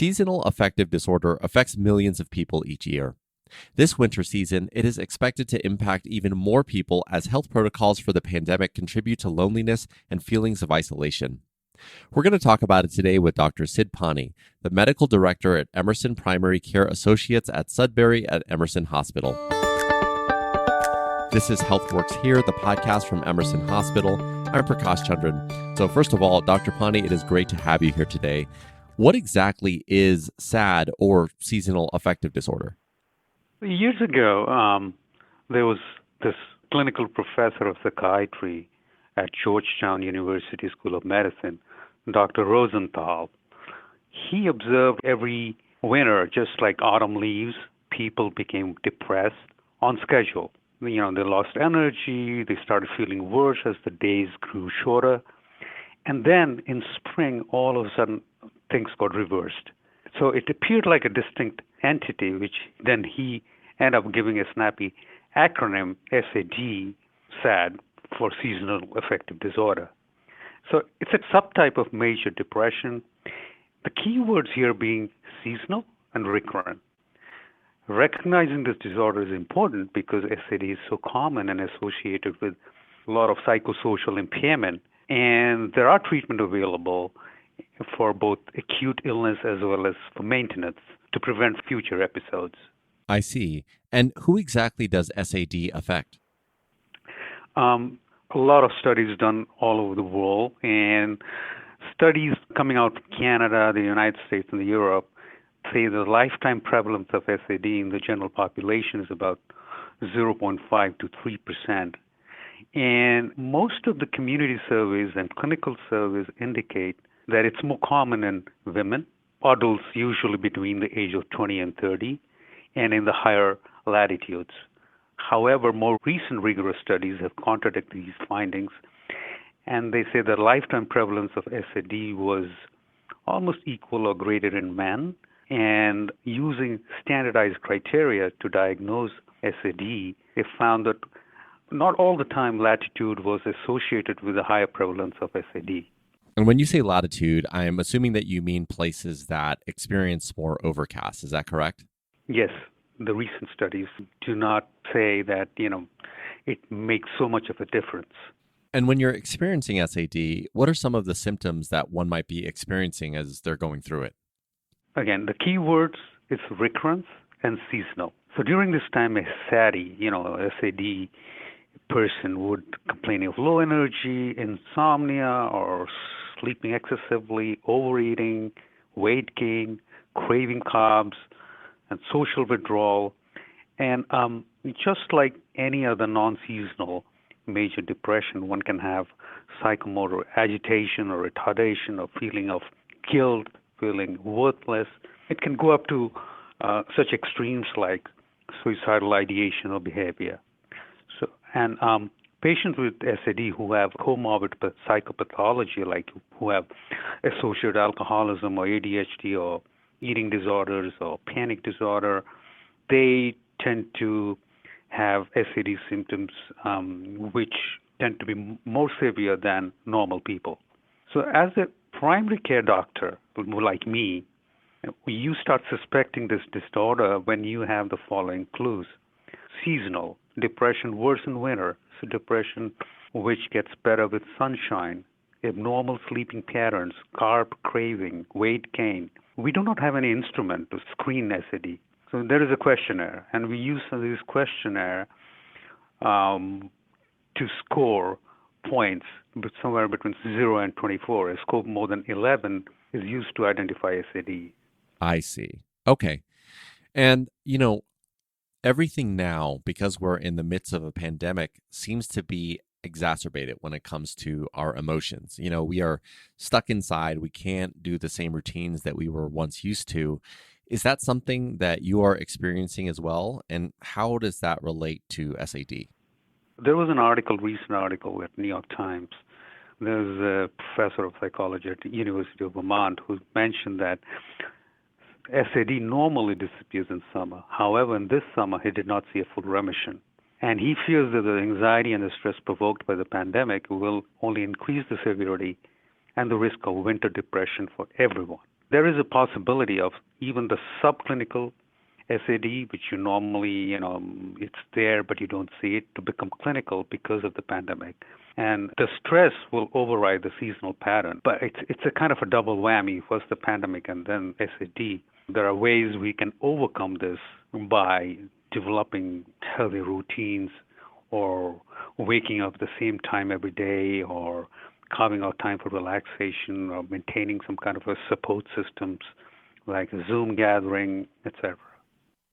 Seasonal affective disorder affects millions of people each year. This winter season, it is expected to impact even more people as health protocols for the pandemic contribute to loneliness and feelings of isolation. We're going to talk about it today with Dr. Sid Pani, the medical director at Emerson Primary Care Associates at Sudbury at Emerson Hospital. This is HealthWorks Here, the podcast from Emerson Hospital. I'm Prakash Chandran. So first of all, Dr. Pani, it is great to have you here today. What exactly is SAD or seasonal affective disorder? Years ago, there was this clinical professor of psychiatry at Georgetown University School of Medicine, Dr. Rosenthal. He observed every winter, just like autumn leaves, people became depressed on schedule. They lost energy, they started feeling worse as the days grew shorter. And then in spring, all of a sudden, things got reversed. So it appeared like a distinct entity, which then he ended up giving a snappy acronym, SAD, for seasonal affective disorder. So it's a subtype of major depression. The key words here being seasonal and recurrent. Recognizing this disorder is important because SAD is so common and associated with a lot of psychosocial impairment. And there are treatment available for both acute illness as well as for maintenance to prevent future episodes. I see. And who exactly does SAD affect? A lot of studies done all over the world, and studies coming out from Canada, the United States, and Europe say the lifetime prevalence of SAD in the general population is about 0.5 to 3%. And most of the community surveys and clinical surveys indicate that it's more common in women, adults usually between the age of 20 and 30, and in the higher latitudes. However, more recent rigorous studies have contradicted these findings, and they say the lifetime prevalence of SAD was almost equal or greater in men, and using standardized criteria to diagnose SAD, they found that not all the time latitude was associated with a higher prevalence of SAD. And when you say latitude, I'm assuming that you mean places that experience more overcast. Is that correct? Yes. The recent studies do not say that, it makes so much of a difference. And when you're experiencing SAD, what are some of the symptoms that one might be experiencing as they're going through it? Again, the key words is recurrence and seasonal. So during this time, a SAD person would complain of low energy, insomnia, or sleeping excessively, overeating, weight gain, craving carbs, and social withdrawal. And just like any other non-seasonal major depression, one can have psychomotor agitation or retardation or feeling of guilt, feeling worthless. It can go up to such extremes like suicidal ideation or behavior. And patients with SAD who have comorbid psychopathology, like who have associated alcoholism or ADHD or eating disorders or panic disorder, they tend to have SAD symptoms which tend to be more severe than normal people. So as a primary care doctor, like me, you start suspecting this disorder when you have the following clues. Seasonal, depression worse in winter, so depression which gets better with sunshine, abnormal sleeping patterns, carb craving, weight gain. We do not have any instrument to screen SAD. So there is a questionnaire, and we use this questionnaire to score points somewhere between 0 and 24. A score more than 11 is used to identify SAD. I see. Okay. And, everything now, because we're in the midst of a pandemic, seems to be exacerbated when it comes to our emotions. We are stuck inside. We can't do the same routines that we were once used to. Is that something that you are experiencing as well? And how does that relate to SAD? There was an recent article at New York Times. There's a professor of psychology at the University of Vermont who mentioned that SAD normally disappears in summer. However, in this summer, he did not see a full remission. And he fears that the anxiety and the stress provoked by the pandemic will only increase the severity and the risk of winter depression for everyone, There is a possibility of even the subclinical SAD, which you normally, it's there, but you don't see it, to become clinical because of the pandemic. And the stress will override the seasonal pattern. But it's a kind of a double whammy. First the pandemic and then SAD. There are ways we can overcome this by developing healthy routines or waking up at the same time every day or carving out time for relaxation or maintaining some kind of a support systems like a Zoom gathering, etc.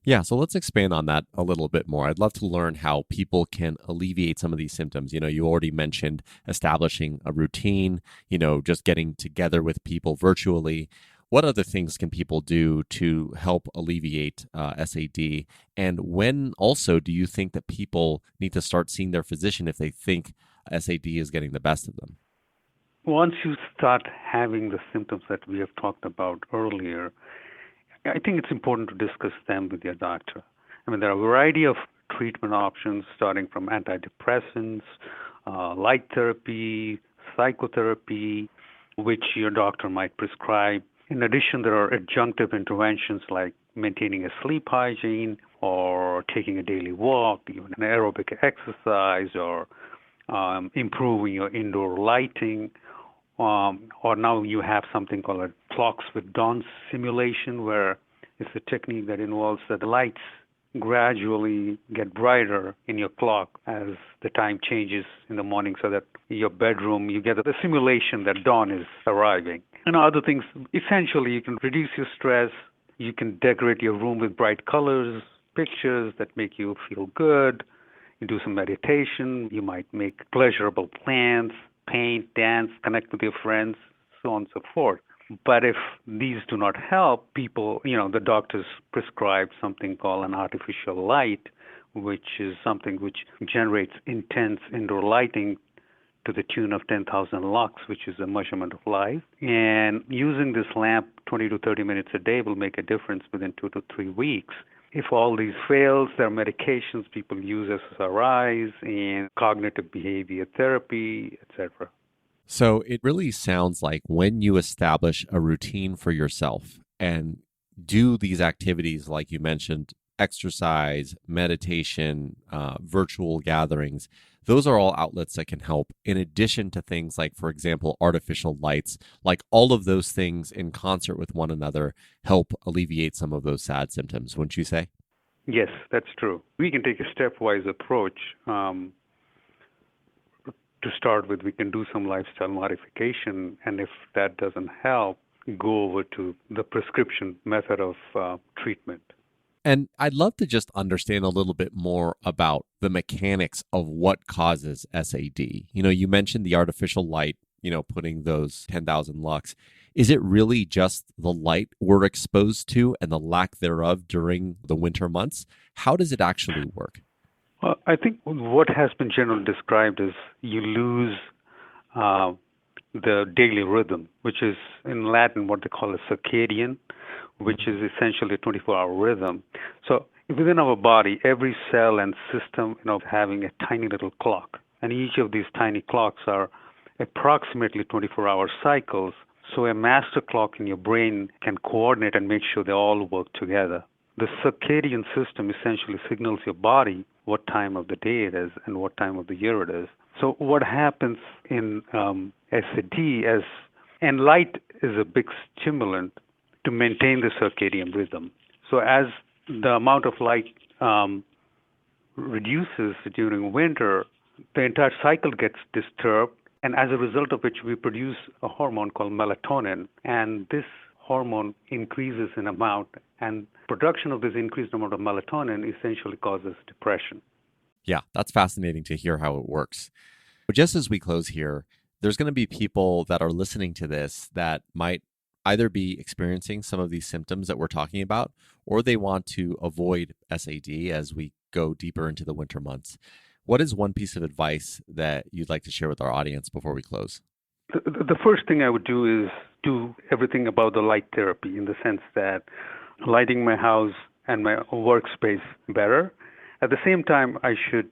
Yeah, so let's expand on that a little bit more. I'd love to learn how people can alleviate some of these symptoms. You already mentioned establishing a routine, just getting together with people virtually. What other things can people do to help alleviate SAD? And when also do you think that people need to start seeing their physician if they think SAD is getting the best of them? Once you start having the symptoms that we have talked about earlier, I think it's important to discuss them with your doctor. I mean, there are a variety of treatment options starting from antidepressants, light therapy, psychotherapy, which your doctor might prescribe. In addition, there are adjunctive interventions like maintaining a sleep hygiene or taking a daily walk, even an aerobic exercise, or improving your indoor lighting. Or now you have something called a clocks with dawn simulation, where it's a technique that involves that the lights gradually get brighter in your clock as the time changes in the morning, so that in your bedroom you get the simulation that dawn is arriving. And other things, essentially, you can reduce your stress. You can decorate your room with bright colors, pictures that make you feel good. You do some meditation. You might make pleasurable plans, paint, dance, connect with your friends, so on and so forth. But if these do not help, people, the doctors prescribe something called an artificial light, which is something which generates intense indoor lighting to the tune of 10,000 lux, which is a measurement of light. And using this lamp 20 to 30 minutes a day will make a difference within 2 to 3 weeks. If all these fails, there are medications people use, SSRIs and cognitive behavior therapy, etc. So it really sounds like when you establish a routine for yourself and do these activities, like you mentioned, exercise, meditation, virtual gatherings, those are all outlets that can help, in addition to things like, for example, artificial lights. Like all of those things in concert with one another help alleviate some of those sad symptoms, wouldn't you say? Yes, that's true. We can take a stepwise approach. To start with, we can do some lifestyle modification, and if that doesn't help, go over to the prescription method of treatment. And I'd love to just understand a little bit more about the mechanics of what causes SAD. You mentioned the artificial light, putting those 10,000 lux. Is it really just the light we're exposed to and the lack thereof during the winter months? How does it actually work? Well, I think what has been generally described is you lose the daily rhythm, which is in Latin what they call a circadian, which is essentially a 24-hour rhythm. So within our body, every cell and system, having a tiny little clock, and each of these tiny clocks are approximately 24-hour cycles. So a master clock in your brain can coordinate and make sure they all work together. The circadian system essentially signals your body what time of the day it is and what time of the year it is. So what happens in SAD and light is a big stimulant to maintain the circadian rhythm. So as the amount of light reduces during winter, the entire cycle gets disturbed, and as a result of which we produce a hormone called melatonin, and this hormone increases in amount, and production of this increased amount of melatonin essentially causes depression. Yeah, that's fascinating to hear how it works. But just as we close here, there's going to be people that are listening to this that might either be experiencing some of these symptoms that we're talking about, or they want to avoid SAD as we go deeper into the winter months. What is one piece of advice that you'd like to share with our audience before we close? The first thing I would do is do everything about the light therapy, in the sense that lighting my house and my workspace better. At the same time, I should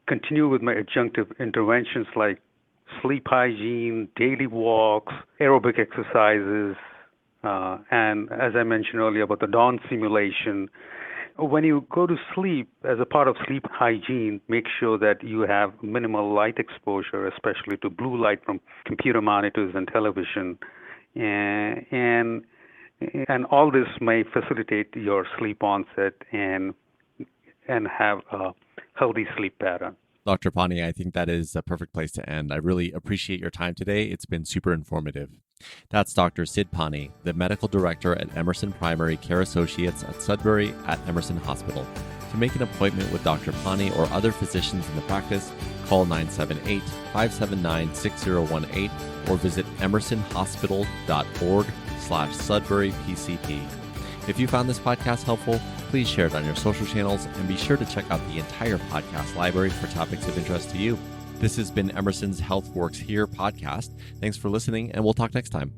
continue with my adjunctive interventions like sleep hygiene, daily walks, aerobic exercises, And as I mentioned earlier about the dawn simulation, when you go to sleep, as a part of sleep hygiene, make sure that you have minimal light exposure, especially to blue light from computer monitors and television. And and all this may facilitate your sleep onset and have a healthy sleep pattern. Dr. Pani, I think that is a perfect place to end. I really appreciate your time today. It's been super informative. That's Dr. Sid Pani, the Medical Director at Emerson Primary Care Associates at Sudbury at Emerson Hospital. To make an appointment with Dr. Pani or other physicians in the practice, call 978-579-6018 or visit emersonhospital.org/SudburyPCP. If you found this podcast helpful, please share it on your social channels and be sure to check out the entire podcast library for topics of interest to you. This has been Emerson's Health Works Here podcast. Thanks for listening, and we'll talk next time.